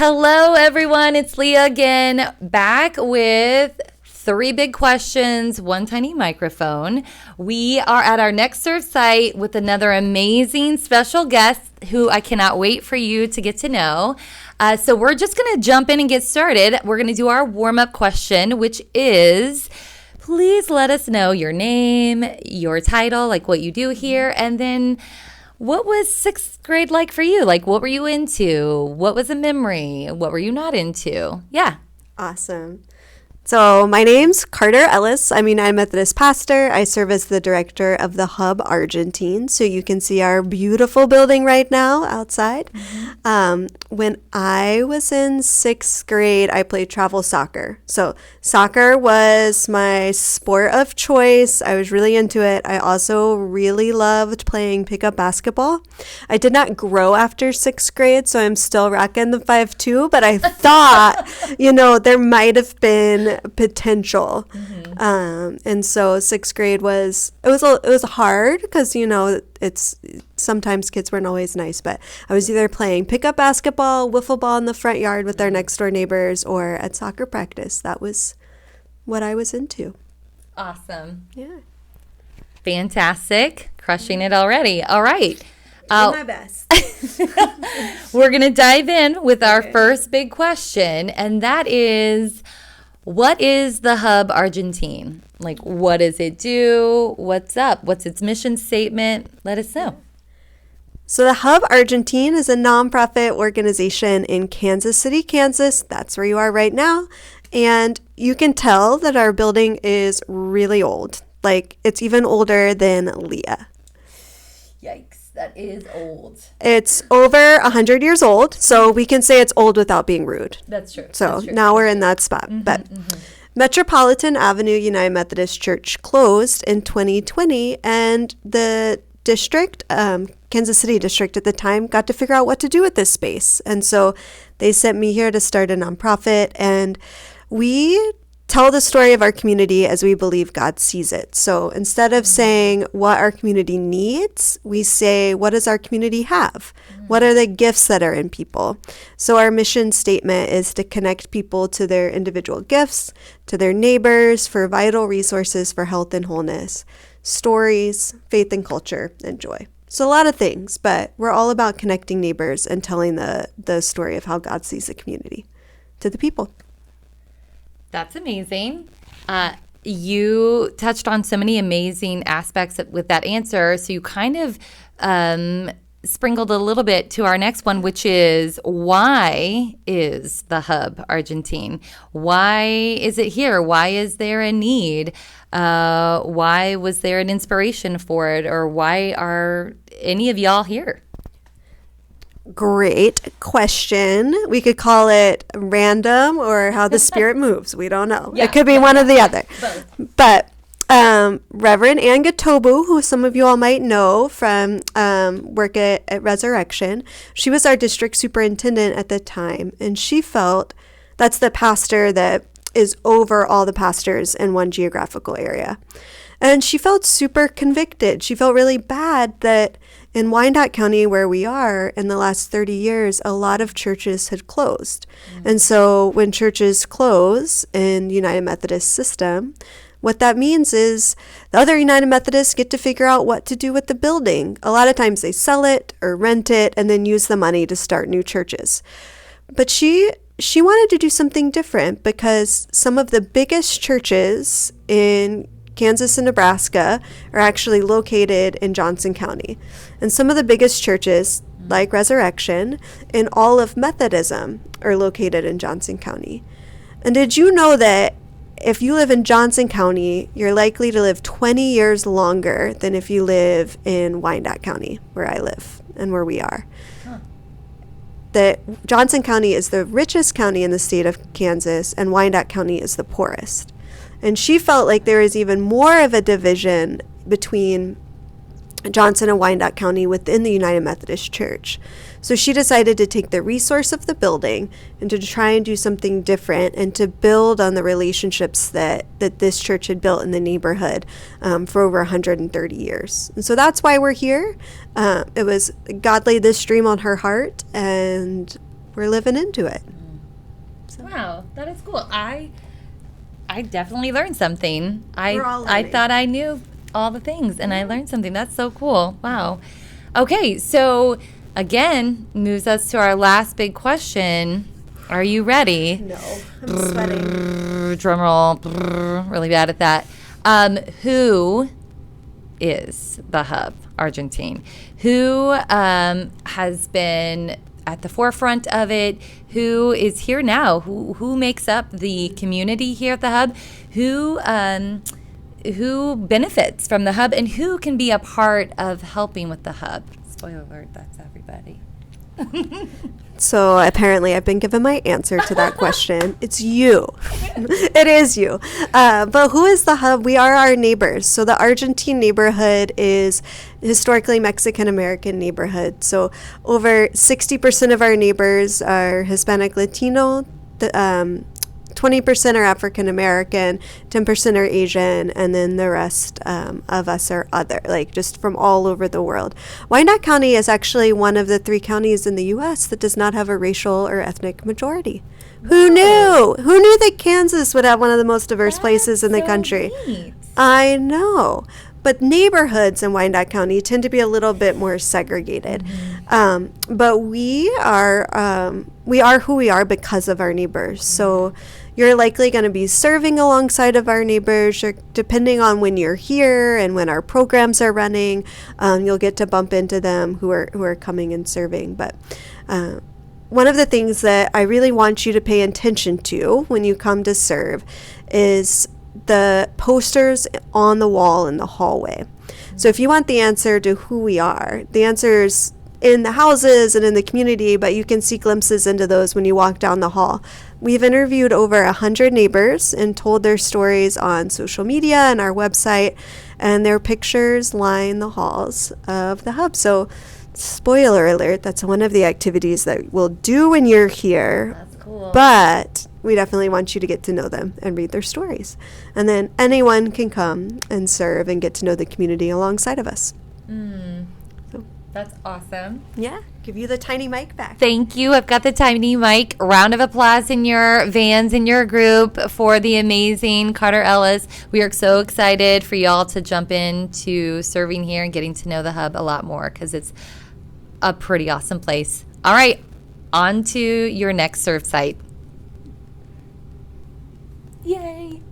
Hello, everyone. It's Leah again, back with 3 big questions, 1 tiny microphone. We are at our Next Serve site with another amazing special guest who I cannot wait for you to get to know. So we're just going to jump in and get started. We're going to do our warm-up question, which is, please let us know your name, your title, like what you do here, and then what was 6th grade like for you? Like, what were you into? What was a memory? What were you not into? Yeah. Awesome. So my name's Carter Ellis. I'm a United Methodist pastor. I serve as the director of the Hub Argentine. So you can see our beautiful building right now outside. When I was in 6th grade, I played travel soccer. So soccer was my sport of choice. I was really into it. I also really loved playing pickup basketball. I did not grow after 6th grade, so I'm still rocking the 5'2", but I thought, there might have been potential. And so 6th grade was hard because, it's sometimes kids weren't always nice, but I was either playing pickup basketball, wiffle ball in the front yard with our next door neighbors, or at soccer practice. That was what I was into. Awesome. Yeah. Fantastic. Crushing it already. All right. Doing my best. We're going to dive in with our first big question, and that is, what is the Hub Argentine? Like, what does it do? What's up? What's its mission statement? Let us know. So the Hub Argentine is a nonprofit organization in Kansas City, Kansas. That's where you are right now. And you can tell that our building is really old. Like, it's even older than Leah. Yikes, that is old. It's over 100 years old, so we can say it's old without being rude. That's true. So now we're in that spot. But Metropolitan Avenue United Methodist Church closed in 2020, and the district, Kansas City district at the time, got to figure out what to do with this space. And so they sent me here to start a nonprofit, and we tell the story of our community as we believe God sees it. So instead of saying what our community needs, we say, what does our community have? What are the gifts that are in people? So our mission statement is to connect people to their individual gifts, to their neighbors, for vital resources for health and wholeness, stories, faith and culture, and joy. So a lot of things, but we're all about connecting neighbors and telling the story of how God sees the community to the people. That's amazing. You touched on so many amazing aspects with that answer. So you kind of sprinkled a little bit to our next one, which is, why is the Hub Argentine? Why is it here? Why is there a need? Why was there an inspiration for it? Or why are any of y'all here? Great question. We could call it random or how the Spirit moves. We don't know. Yeah. It could be one or the other. Both. But Reverend Ann Gatobu, who some of you all might know from work at Resurrection, she was our district superintendent at the time. And she felt, that's the pastor that is over all the pastors in one geographical area. And she felt super convicted. She felt really bad that in Wyandotte County, where we are, in the last 30 years, a lot of churches had closed. And so when churches close in the United Methodist system, what that means is the other United Methodists get to figure out what to do with the building. A lot of times they sell it or rent it and then use the money to start new churches. But she wanted to do something different because some of the biggest churches in Kansas and Nebraska are actually located in Johnson County. And some of the biggest churches, like Resurrection, in all of Methodism, are located in Johnson County. And did you know that if you live in Johnson County, you're likely to live 20 years longer than if you live in Wyandotte County, where I live and where we are? That Johnson County is the richest county in the state of Kansas, and Wyandotte County is the poorest. And she felt like there is even more of a division between Johnson and Wyandotte County within the United Methodist Church. So she decided to take the resource of the building and to try and do something different and to build on the relationships that this church had built in the neighborhood for over 130 years. And so that's why we're here. God laid this dream on her heart, and we're living into it. Wow, that is cool. I definitely learned something. We're all I learning. thought I knew all the things, and I learned something. That's so cool. Wow. Okay, so again, moves us to our last big question. Are you ready? No, I'm sweating. Drum roll. Really bad at that. Who is the hub, Argentine? Who has been at the forefront of it? Who is here now? Who makes up the community here at the hub? Who benefits from the hub, and who can be a part of helping with the hub? Spoiler alert, that's everybody. So apparently I've been given my answer to that question. It's you. It is you. But who is the hub? We are our neighbors. So the Argentine neighborhood is historically Mexican-American neighborhood. So over 60% of our neighbors are Hispanic Latino. 20% are African American, 10% are Asian, and then the rest of us are other, like just from all over the world. Wyandotte County is actually one of the 3 counties in the U.S. that does not have a racial or ethnic majority. Who knew? Who knew that Kansas would have one of the most diverse places in the country? Neat. I know. But neighborhoods in Wyandotte County tend to be a little bit more segregated. But we are who we are because of our neighbors. So you're likely going to be serving alongside of our neighbors. Depending on when you're here and when our programs are running, you'll get to bump into them who are coming and serving. But one of the things that I really want you to pay attention to when you come to serve is the posters on the wall in the hallway. So if you want the answer to who we are, the answer's in the houses and in the community, but you can see glimpses into those when you walk down the hall. We've interviewed over 100 neighbors and told their stories on social media and our website, and their pictures line the halls of the hub. So spoiler alert, that's one of the activities that we'll do when you're here. That's cool. But we definitely want you to get to know them and read their stories. And then anyone can come and serve and get to know the community alongside of us. So, That's awesome. yeah, give you the tiny mic back. Thank you. I've got the tiny mic. Round of applause in your vans, in your group for the amazing Carter Ellis. We are so excited for y'all to jump into serving here and getting to know the hub a lot more because it's a pretty awesome place. All right, on to your next serve site. Yay.